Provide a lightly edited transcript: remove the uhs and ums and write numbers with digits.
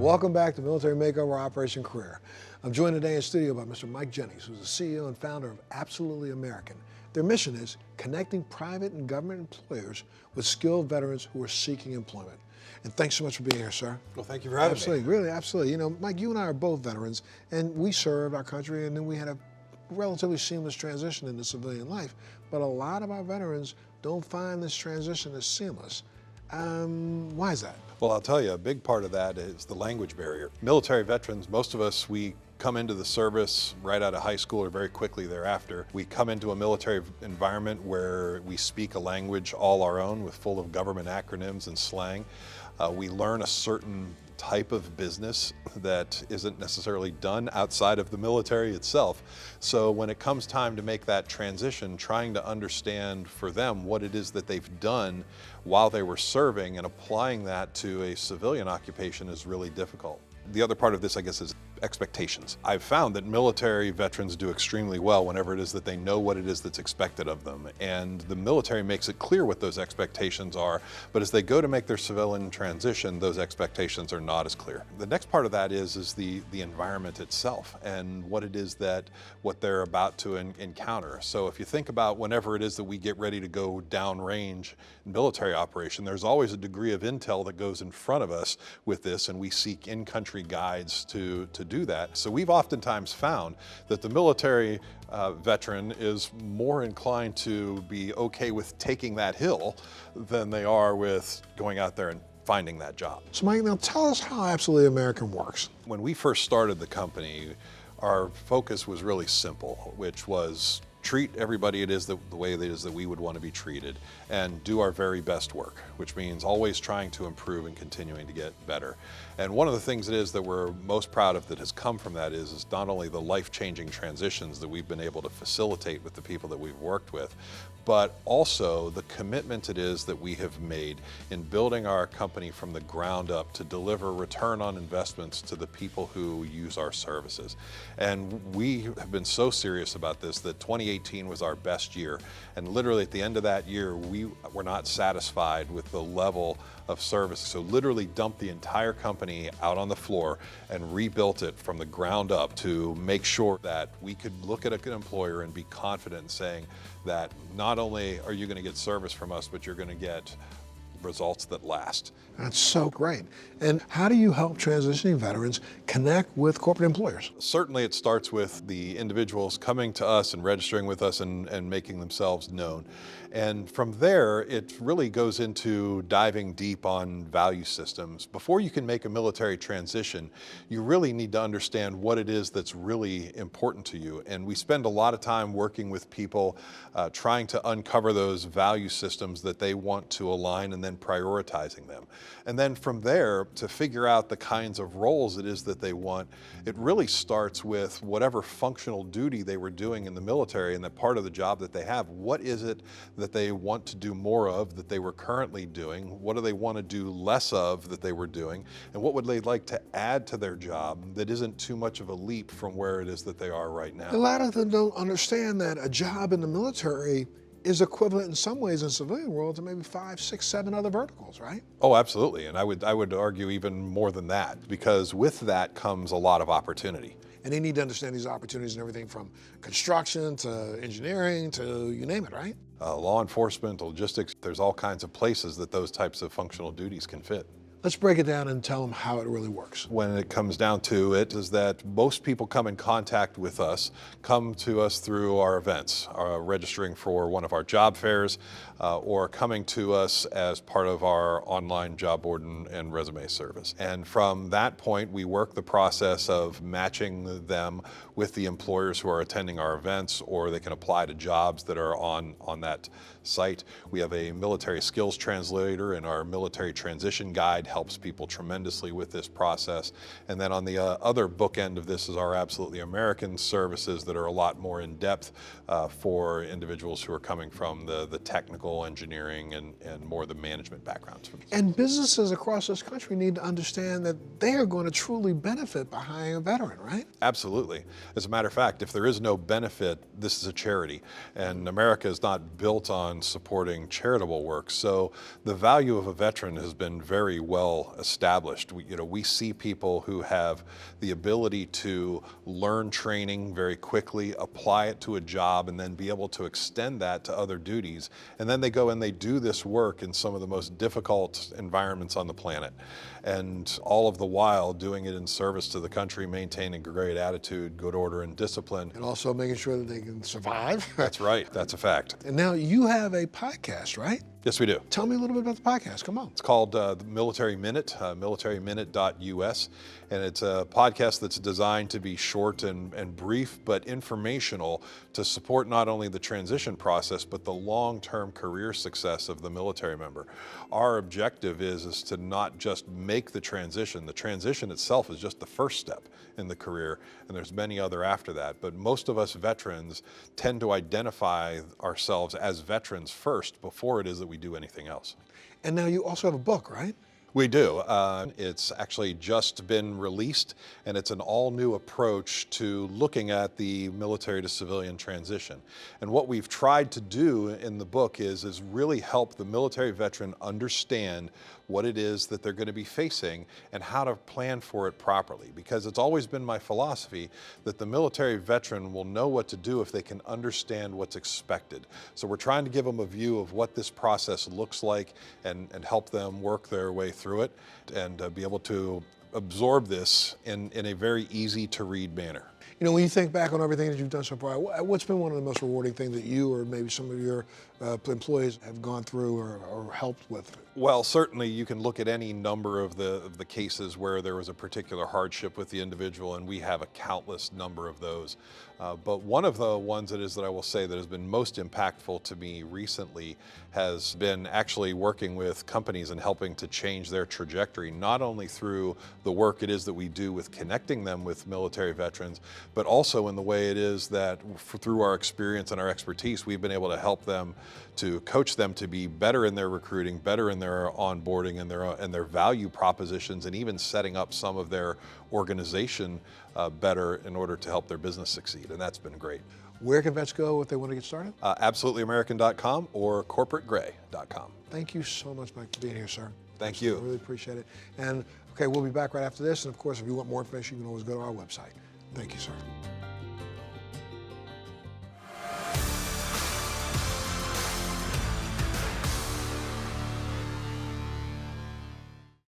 Welcome back to Military Makeover Operation Career. I'm joined today in studio by Mr. Mike Jennings, who's the CEO and founder of Absolutely American. Their mission is connecting private and government employers with skilled veterans who are seeking employment. And thanks so much for being here, sir. Well, thank you for having me. Really, absolutely. You know, Mike, you and I are both veterans, and we served our country, and then we had a relatively seamless transition into civilian life. But a lot of our veterans don't find this transition as seamless. Why is that? Well, I'll tell you, a big part of that is the language barrier. Military veterans, most of us, we come into the service right out of high school or very quickly thereafter. We come into a military environment where we speak a language all our own with full of government acronyms and slang. We learn a certain type of business that isn't necessarily done outside of the military itself. So when it comes time to make that transition, trying to understand for them what it is that they've done while they were serving and applying that to a civilian occupation is really difficult. The other part of this, I guess, is expectations. I've found that military veterans do extremely well whenever it is that they know what it is that's expected of them. And the military makes it clear what those expectations are, but as they go to make their civilian transition, those expectations are not as clear. The next part of that is the environment itself and what it is what they're about to encounter. So if you think about whenever it is that we get ready to go downrange in military operation, there's always a degree of intel that goes in front of us with this, and we seek in-country guides to do that. So we've oftentimes found that the military veteran is more inclined to be okay with taking that hill than they are with going out there and finding that job. So Mike, now tell us how Absolutely American works. When we first started the company, our focus was really simple, which was treat everybody the way it is that we would want to be treated and do our very best work, which means always trying to improve and continuing to get better. And one of the things it is that we're most proud of that has come from that is not only the life-changing transitions that we've been able to facilitate with the people that we've worked with, but also the commitment it is that we have made in building our company from the ground up to deliver return on investments to the people who use our services. And we have been so serious about this that 2018 was our best year. And literally at the end of that year, we were not satisfied with the level of service. So literally dumped the entire company out on the floor and rebuilt it from the ground up to make sure that we could look at an employer and be confident in saying that not only are you going to get service from us, but you're going to get results that last. That's so great. And how do you help transitioning veterans connect with corporate employers? Certainly it starts with the individuals coming to us and registering with us and making themselves known. And from there, it really goes into diving deep on value systems. Before you can make a military transition, you really need to understand what it is that's really important to you. And we spend a lot of time working with people trying to uncover those value systems that they want to align and then prioritizing them. And then from there, to figure out the kinds of roles it is that they want, it really starts with whatever functional duty they were doing in the military and that part of the job that they have. What is it that they want to do more of that they were currently doing? What do they want to do less of that they were doing? And what would they like to add to their job that isn't too much of a leap from where it is that they are right now? A lot of them don't understand that a job in the military is equivalent in some ways in the civilian world to maybe 5, 6, 7 other verticals, right? Oh, absolutely. And I would argue even more than that, because with that comes a lot of opportunity. And they need to understand these opportunities in everything from construction to engineering to you name it, right? Law enforcement, logistics, there's all kinds of places that those types of functional duties can fit. Let's break it down and tell them how it really works. When it comes down to it is that most people come in contact with us, come to us through our events, registering for one of our job fairs, or coming to us as part of our online job board and resume service. And from that point, we work the process of matching them with the employers who are attending our events, or they can apply to jobs that are on that site. We have a military skills translator, and our military transition guide helps people tremendously with this process. And then on the other bookend of this is our Absolutely American services that are a lot more in depth for individuals who are coming from the technical engineering and more the management backgrounds. And businesses across this country need to understand that they are going to truly benefit by hiring a veteran, right? Absolutely. As a matter of fact, if there is no benefit, this is a charity. And America is not built on supporting charitable work. So the value of a veteran has been very well well established. We see people who have the ability to learn training very quickly, apply it to a job, and then be able to extend that to other duties. And then they go and they do this work in some of the most difficult environments on the planet. And all of the while doing it in service to the country, maintaining a great attitude, good order, and discipline. And also making sure that they can survive. That's right, that's a fact. And now you have a podcast, right? Yes, we do. Tell me a little bit about the podcast, come on. It's called the Military Minute, militaryminute.us, and it's a podcast that's designed to be short and brief, but informational to support not only the transition process, but the long-term career success of the military member. Our objective is to not just make the transition. The transition itself is just the first step in the career, and there's many other after that. But most of us veterans tend to identify ourselves as veterans first before it is that we do anything else. And now you also have a book, right? We do. It's actually just been released, and it's an all-new approach to looking at the military to civilian transition. And what we've tried to do in the book is really help the military veteran understand what it is that they're going to be facing and how to plan for it properly. Because it's always been my philosophy that the military veteran will know what to do if they can understand what's expected. So we're trying to give them a view of what this process looks like and help them work their way through it and be able to absorb this in a very easy to read manner. You know, when you think back on everything that you've done so far, what's been one of the most rewarding things that you or maybe some of your employees have gone through or helped with? Well, certainly you can look at any number of the cases where there was a particular hardship with the individual, and we have a countless number of those. But one of the ones that I will say that has been most impactful to me recently has been actually working with companies and helping to change their trajectory, not only through the work it is that we do with connecting them with military veterans, but also in the way it is that through our experience and our expertise, we've been able to help them, to coach them to be better in their recruiting, better in their onboarding and their value propositions, and even setting up some of their organization better in order to help their business succeed. And that's been great. Where can vets go if they want to get started? AbsolutelyAmerican.com or corporategray.com. Thank you so much, Mike, for being here, sir. Thank you. I really appreciate it. And okay, we'll be back right after this. And of course, if you want more information, you can always go to our website. Thank you, sir.